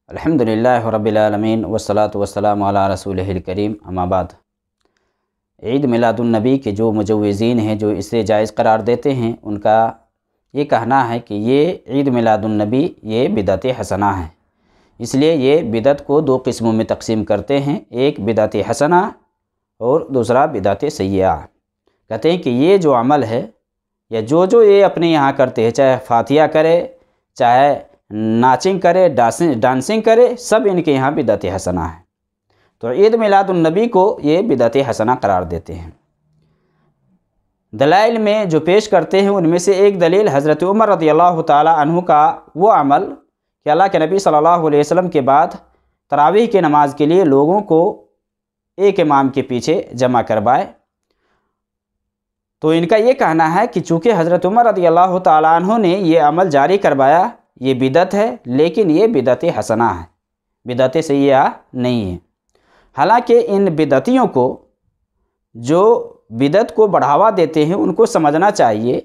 الحمدللہ رب العالمین والصلاة والسلام علی رسولہ الکریم اما بعد۔ عید میلاد النبی کے جو مجوزین ہیں، جو اسے جائز قرار دیتے ہیں، ان کا یہ کہنا ہے کہ یہ عید میلاد النبی یہ بدعت حسنہ ہے۔ اس لیے یہ بدعت کو دو قسموں میں تقسیم کرتے ہیں، ایک بدعت حسنہ اور دوسرا بدعت سیئہ۔ کہتے ہیں کہ یہ جو عمل ہے یا جو یہ اپنے یہاں کرتے ہیں، چاہے فاتحہ کرے، چاہے ناچنگ کرے، ڈانسنگ کرے، سب ان کے یہاں بدعت حسنہ ہے۔ تو عید میلاد النبی کو یہ بدعت حسنہ قرار دیتے ہیں۔ دلائل میں جو پیش کرتے ہیں ان میں سے ایک دلیل حضرت عمر رضی اللہ تعالی عنہ کا وہ عمل کہ اللہ کے نبی صلی اللہ علیہ وسلم کے بعد تراویح کی نماز کے لیے لوگوں کو ایک امام کے پیچھے جمع کروائے۔ تو ان کا یہ کہنا ہے کہ چونکہ حضرت عمر رضی اللہ تعالی عنہ نے یہ عمل جاری کروایا، یہ بدعت ہے، لیکن یہ بدعت حسنہ ہے، بدعت سیئہ نہیں ہے۔ حالانکہ ان بدعتیوں کو جو بدعت کو بڑھاوا دیتے ہیں ان کو سمجھنا چاہیے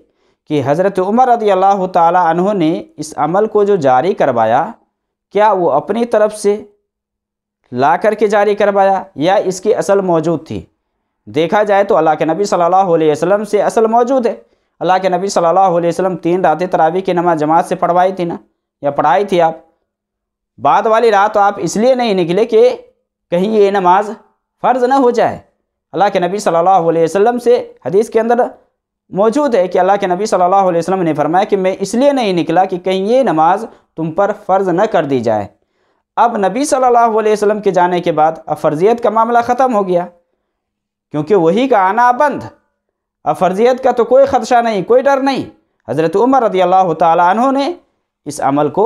کہ حضرت عمر رضی اللہ تعالی عنہ نے اس عمل کو جو جاری کروایا، کیا وہ اپنی طرف سے لا کر کے جاری کروایا یا اس کی اصل موجود تھی؟ دیکھا جائے تو اللہ کے نبی صلی اللہ علیہ وسلم سے اصل موجود ہے۔ اللہ کے نبی صلی اللہ علیہ وسلم 3 راتیں تراویح کی نماز جماعت سے پڑھوائی تھی نا، یا پڑھائی تھی آپ؟ بعد والی رات آپ اس لیے نہیں نکلے کہ کہیں یہ نماز فرض نہ ہو جائے۔ اللہ کے نبی صلی اللہ علیہ وسلم سے حدیث کے اندر موجود ہے کہ اللہ کے نبی صلی اللہ علیہ وسلم نے فرمایا کہ میں اس لیے نہیں نکلا کہ کہیں یہ نماز تم پر فرض نہ کر دی جائے۔ اب نبی صلی اللہ علیہ وسلم کے جانے کے بعد اب فرضیت کا معاملہ ختم ہو گیا، کیونکہ وہی کا آنا بند، اب فرضیت کا تو کوئی خدشہ نہیں، کوئی ڈر نہیں۔ حضرت عمر رضی اللہ تعالی عنہ نے اس عمل کو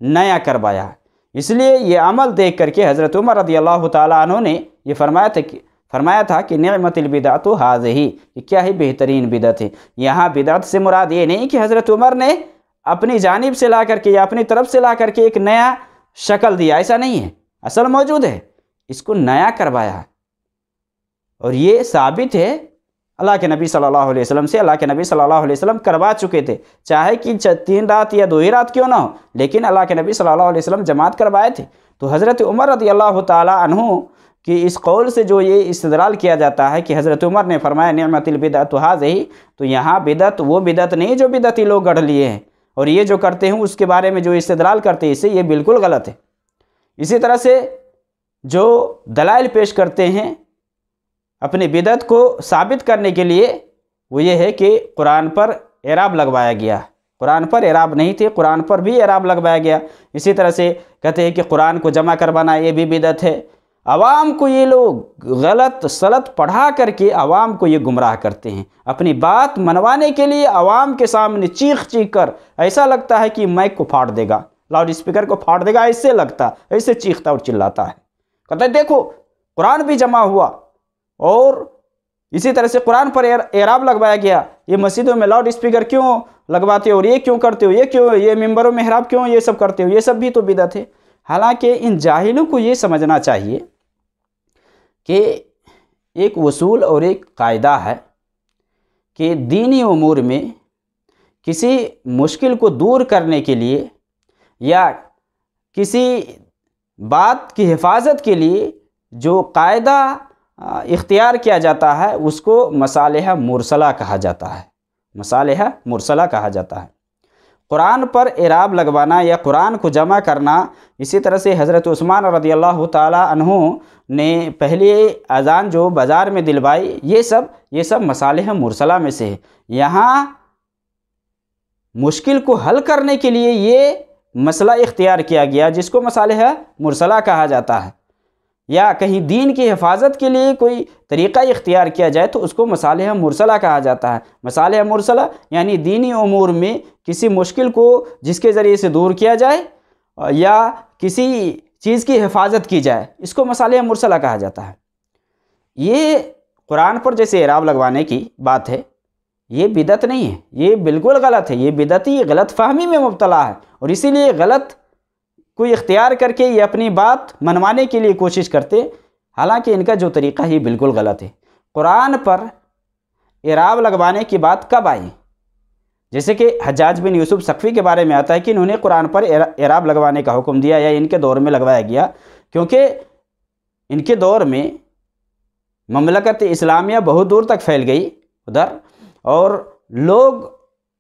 نیا کروایا، اس لیے یہ عمل دیکھ کر کے حضرت عمر رضی اللہ تعالی عنہ نے یہ فرمایا تھا کہ نعمت البدعۃ ھذہ، یہ کیا ہے بہترین بدعت ہے۔ یہاں بدعت سے مراد یہ نہیں کہ حضرت عمر نے اپنی جانب سے لا کر کے یا اپنی طرف سے لا کر کے ایک نیا شکل دیا، ایسا نہیں ہے، اصل موجود ہے، اس کو نیا کروایا۔ اور یہ ثابت ہے اللہ کے نبی صلی اللہ علیہ وسلم سے، اللہ کے نبی صلی اللہ علیہ وسلم کروا چکے تھے، چاہے کہ 3 رات یا 2 ہی رات کیوں نہ ہو، لیکن اللہ کے نبی صلی اللہ علیہ وسلم جماعت کروائے تھے۔ تو حضرت عمر رضی اللہ تعالی عنہ کی اس قول سے جو یہ استدلال کیا جاتا ہے کہ حضرت عمر نے فرمایا نعمت البدعۃ ھذہ، تو یہاں بدعت وہ بدعت نہیں جو بدعتی لوگ گڑھ لیے ہیں، اور یہ جو کرتے ہیں اس کے بارے میں جو استدلال کرتے ہیں، اس سے یہ بالکل غلط ہے۔ اسی طرح سے جو دلائل پیش کرتے ہیں اپنی بدعت کو ثابت کرنے کے لیے، وہ یہ ہے کہ قرآن پر اعراب لگوایا گیا، قرآن پر اعراب نہیں تھے، قرآن پر بھی اعراب لگوایا گیا۔ اسی طرح سے کہتے ہیں کہ قرآن کو جمع کروانا یہ بھی بدعت ہے۔ عوام کو یہ لوگ غلط سلط پڑھا کر کے عوام کو یہ گمراہ کرتے ہیں، اپنی بات منوانے کے لیے عوام کے سامنے چیخ کر ایسا لگتا ہے کہ مائک کو پھاڑ دے گا، لاؤڈ اسپیکر کو پھاڑ دے گا، ایسے لگتا، ایسے چیختا اور چلاتا ہے، کہتا ہے دیکھو قرآن بھی جمع ہوا۔ اور اسی طرح سے قرآن پر اعراب لگوایا گیا، یہ مسجدوں میں لاؤڈ اسپیکر کیوں لگواتے ہو، اور یہ کیوں کرتے ہو، یہ کیوں، یہ ممبروں میں محراب کیوں یہ سب کرتے ہو، یہ سب بھی تو بدعت ہے۔ حالانکہ ان جاہلوں کو یہ سمجھنا چاہیے کہ ایک اصول اور ایک قاعدہ ہے کہ دینی امور میں کسی مشکل کو دور کرنے کے لیے یا کسی بات کی حفاظت کے لیے جو قاعدہ اختیار کیا جاتا ہے اس کو مصالح مرسلہ کہا جاتا ہے، مصالح مرسلہ کہا جاتا ہے۔ قرآن پر اعراب لگوانا یا قرآن کو جمع کرنا، اسی طرح سے حضرت عثمان رضی اللہ تعالی عنہ نے پہلی اذان جو بازار میں دلوائی، یہ سب مصالح مرسلہ میں سے ہے۔ یہاں مشکل کو حل کرنے کے لیے یہ مسئلہ اختیار کیا گیا جس کو مصالح مرسلہ کہا جاتا ہے، یا کہیں دین کی حفاظت کے لیے کوئی طریقہ اختیار کیا جائے تو اس کو مصالح مرسلہ کہا جاتا ہے۔ مصالح مرسلہ یعنی دینی امور میں کسی مشکل کو جس کے ذریعے سے دور کیا جائے یا کسی چیز کی حفاظت کی جائے، اس کو مصالح مرسلہ کہا جاتا ہے۔ یہ قرآن پر جیسے اعراب لگوانے کی بات ہے، یہ بدعت نہیں ہے، یہ بالکل غلط ہے، یہ بدعتی غلط فہمی میں مبتلا ہے، اور اسی لیے غلط کوئی اختیار کر کے یہ اپنی بات منوانے کے لیے کوشش کرتے، حالانکہ ان کا جو طریقہ ہے بالکل غلط ہے۔ قرآن پر اعراب لگوانے کی بات کب آئی؟ جیسے کہ حجاج بن یوسف ثقفی کے بارے میں آتا ہے کہ انہوں نے قرآن پر اعراب لگوانے کا حکم دیا، یا ان کے دور میں لگوایا گیا، کیونکہ ان کے دور میں مملکت اسلامیہ بہت دور تک پھیل گئی ادھر، اور لوگ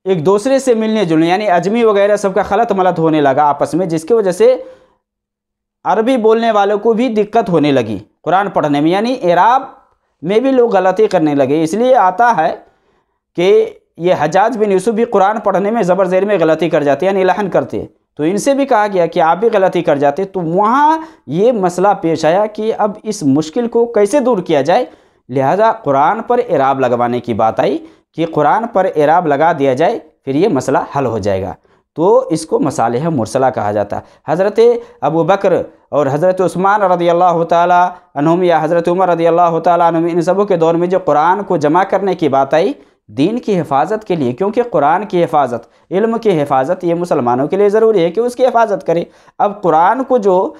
ایک دوسرے سے ملنے جلنے، یعنی اجمی وغیرہ سب کا خلط ملط ہونے لگا آپس میں، جس کی وجہ سے عربی بولنے والوں کو بھی دقت ہونے لگی قرآن پڑھنے میں، یعنی اعراب میں بھی لوگ غلطی کرنے لگے۔ اس لیے آتا ہے کہ یہ حجاج بن یوسف بھی قرآن پڑھنے میں زبر زیر میں غلطی کر جاتے، یعنی لحن کرتے، تو ان سے بھی کہا گیا کہ آپ بھی غلطی کر جاتے، تو وہاں یہ مسئلہ پیش آیا کہ اب اس مشکل کو کیسے دور کیا جائے، لہذا قرآن پر اعراب لگوانے کی بات آئی کہ قرآن پر اعراب لگا دیا جائے، پھر یہ مسئلہ حل ہو جائے گا، تو اس کو مصالح مرسلہ کہا جاتا ہے۔ حضرت ابو بکر اور حضرت عثمان رضی اللہ تعالیٰ عنہم یا حضرت عمر رضی اللہ تعالیٰ عنہم، ان سبوں کے دور میں جو قرآن کو جمع کرنے کی بات آئی دین کی حفاظت کے لیے، کیونکہ قرآن کی حفاظت، علم کی حفاظت یہ مسلمانوں کے لیے ضروری ہے کہ اس کی حفاظت کرے۔ اب قرآن کو جو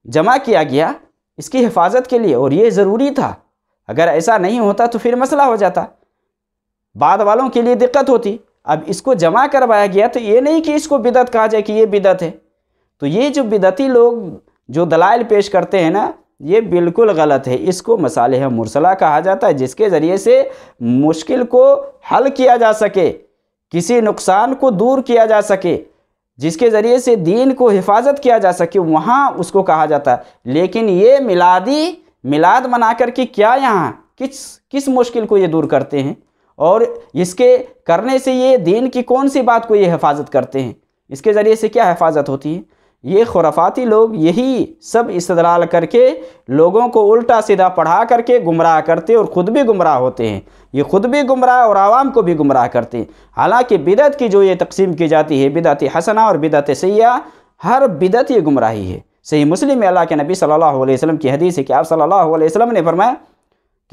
جمع کیا گیا اس کی حفاظت کے لیے، اور یہ ضروری تھا، اگر ایسا نہیں ہوتا تو پھر مسئلہ ہو جاتا، بعد والوں کے لیے دقت ہوتی۔ اب اس کو جمع کروایا گیا تو یہ نہیں کہ اس کو بدعت کہا جائے کہ یہ بدعت ہے، تو یہ جو بدعتی لوگ جو دلائل پیش کرتے ہیں نا، یہ بالکل غلط ہے، اس کو مصالح مرسلہ کہا جاتا ہے، جس کے ذریعے سے مشکل کو حل کیا جا سکے، کسی نقصان کو دور کیا جا سکے، جس کے ذریعے سے دین کو حفاظت کیا جا سکے، وہاں اس کو کہا جاتا ہے۔ لیکن یہ میلاد منا کر کے کیا یہاں کس مشکل کو یہ دور کرتے ہیں، اور اس کے کرنے سے یہ دین کی کون سی بات کو یہ حفاظت کرتے ہیں، اس کے ذریعے سے کیا حفاظت ہوتی ہے؟ یہ خرافاتی لوگ یہی سب استدلال کر کے لوگوں کو الٹا سیدھا پڑھا کر کے گمراہ کرتے، اور خود بھی گمراہ ہوتے ہیں، یہ خود بھی گمراہ اور عوام کو بھی گمراہ کرتے ہیں۔ حالانکہ بدعت کی جو یہ تقسیم کی جاتی ہے، بدعت حسنہ اور بدعت سیئہ، ہر بدعت یہ گمراہی ہے۔ صحیح مسلم میں اللہ کے نبی صلی اللہ علیہ وسلم کی حدیث ہے کہ آپ صلی اللہ علیہ وسلم نے فرمایا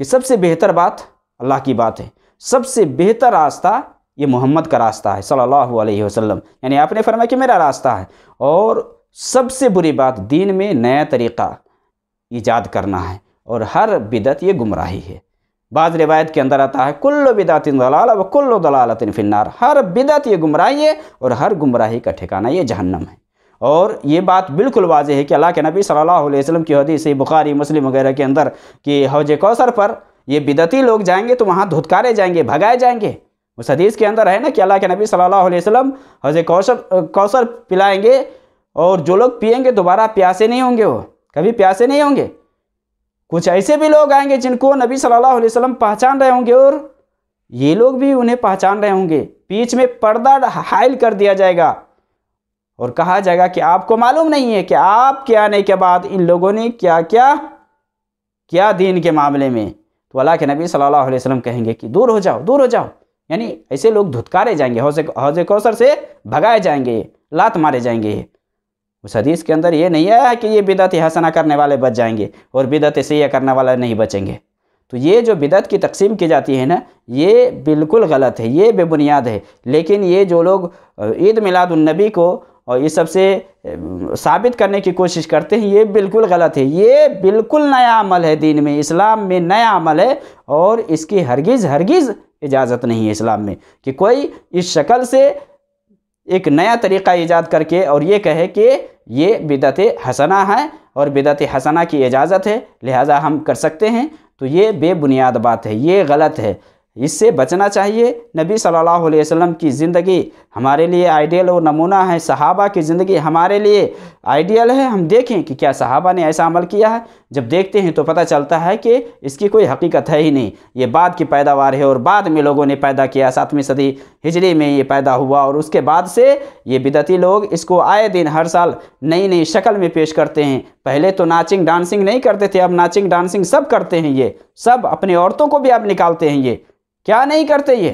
کہ سب سے بہتر بات اللہ کی بات ہے، سب سے بہتر راستہ یہ محمد کا راستہ ہے صلی اللہ علیہ وسلم، یعنی آپ نے فرمایا کہ میرا راستہ ہے، اور سب سے بری بات دین میں نیا طریقہ ایجاد کرنا ہے، اور ہر بدعت یہ گمراہی ہے۔ بعض روایت کے اندر آتا ہے کل بدعت ضلالہ و کل ضلالۃ فی النار، ہر بدعت یہ گمراہی ہے اور ہر گمراہی کا ٹھکانہ یہ جہنم ہے۔ اور یہ بات بالکل واضح ہے کہ اللہ کے نبی صلی اللہ علیہ وسلم کی حدیث ہے بخاری مسلم وغیرہ کے اندر کہ حوض کوثر پر یہ بدعتی لوگ جائیں گے تو وہاں دھتکارے جائیں گے، بھگائے جائیں گے۔ اس حدیث کے اندر ہے نا کہ اللہ کے نبی صلی اللہ علیہ وسلم حوض کوثر پلائیں گے، اور جو لوگ پئیں گے دوبارہ پیاسے نہیں ہوں گے، وہ کبھی پیاسے نہیں ہوں گے۔ کچھ ایسے بھی لوگ آئیں گے جن کو نبی صلی اللہ علیہ وسلم پہچان رہے ہوں گے، اور یہ لوگ بھی انہیں پہچان رہے ہوں گے، بیچ میں پردہ حائل کر دیا جائے گا، اور کہا جائے گا کہ آپ کو معلوم نہیں ہے کہ آپ کے آنے کے بعد ان لوگوں نے کیا کیا دین کے معاملے میں۔ تو اللہ کے نبی صلی اللہ علیہ وسلم کہیں گے کہ دور ہو جاؤ، دور ہو جاؤ، یعنی ایسے لوگ دھتکارے جائیں گے، حوض کوثر سے بھگائے جائیں گے، لات مارے جائیں گے۔ اس حدیث کے اندر یہ نہیں آیا کہ یہ بدعت حسنہ کرنے والے بچ جائیں گے اور بدعت سیئہ کرنے والے نہیں بچیں گے۔ تو یہ جو بدعت کی تقسیم کی جاتی ہے نا، یہ بالکل غلط ہے، یہ بے بنیاد ہے۔ لیکن یہ جو لوگ عید میلاد النبی کو اور یہ سب سے ثابت کرنے کی کوشش کرتے ہیں، یہ بالکل غلط ہے، یہ بالکل نیا عمل ہے، دین میں اسلام میں نیا عمل ہے، اور اس کی ہرگز اجازت نہیں ہے اسلام میں کہ کوئی اس شکل سے ایک نیا طریقہ ایجاد کر کے اور یہ کہے کہ یہ بدعت حسنہ ہے اور بدعت حسنہ کی اجازت ہے لہٰذا ہم کر سکتے ہیں، تو یہ بے بنیاد بات ہے، یہ غلط ہے، اس سے بچنا چاہیے۔ نبی صلی اللہ علیہ وسلم کی زندگی ہمارے لیے آئیڈیل اور نمونہ ہے، صحابہ کی زندگی ہمارے لیے آئیڈیل ہے۔ ہم دیکھیں کہ کیا صحابہ نے ایسا عمل کیا ہے، جب دیکھتے ہیں تو پتہ چلتا ہے کہ اس کی کوئی حقیقت ہے ہی نہیں، یہ بعد کی پیداوار ہے، اور بعد میں لوگوں نے پیدا کیا، 7ویں صدی ہجری میں یہ پیدا ہوا، اور اس کے بعد سے یہ بدعتی لوگ اس کو آئے دن ہر سال نئی شکل میں پیش کرتے ہیں۔ پہلے تو ناچنگ ڈانسنگ نہیں کرتے تھے، اب ناچنگ ڈانسنگ سب کرتے ہیں، یہ سب اپنی عورتوں کو بھی اب نکالتے ہیں، یہ کیا نہیں کرتے، یہ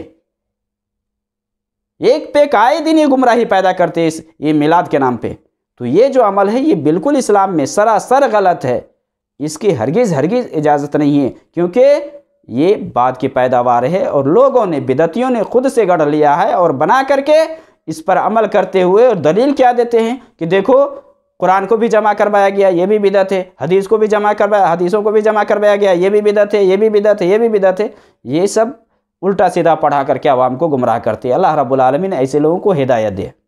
ایک پہ آئے دن یہ گمراہی پیدا کرتے یہ میلاد کے نام پہ۔ تو یہ جو عمل ہے یہ بالکل اسلام میں سراسر غلط ہے، اس کی ہرگز اجازت نہیں ہے، کیونکہ یہ بعد کی پیداوار ہے اور لوگوں نے بدعتیوں نے خود سے گڑھ لیا ہے اور بنا کر کے اس پر عمل کرتے ہوئے، اور دلیل کیا دیتے ہیں کہ دیکھو قرآن کو بھی جمع کروایا گیا، یہ بھی بدعت ہے، حدیث کو بھی جمع کروایا، حدیثوں کو بھی جمع کروایا گیا، یہ بھی بدعت ہے، یہ بھی بدعت ہے، یہ بھی بدعت ہے۔ یہ سب الٹا سیدھا پڑھا کر کے عوام کو گمراہ کرتے ہیں۔ اللہ رب العالمین ایسے لوگوں کو ہدایت دے۔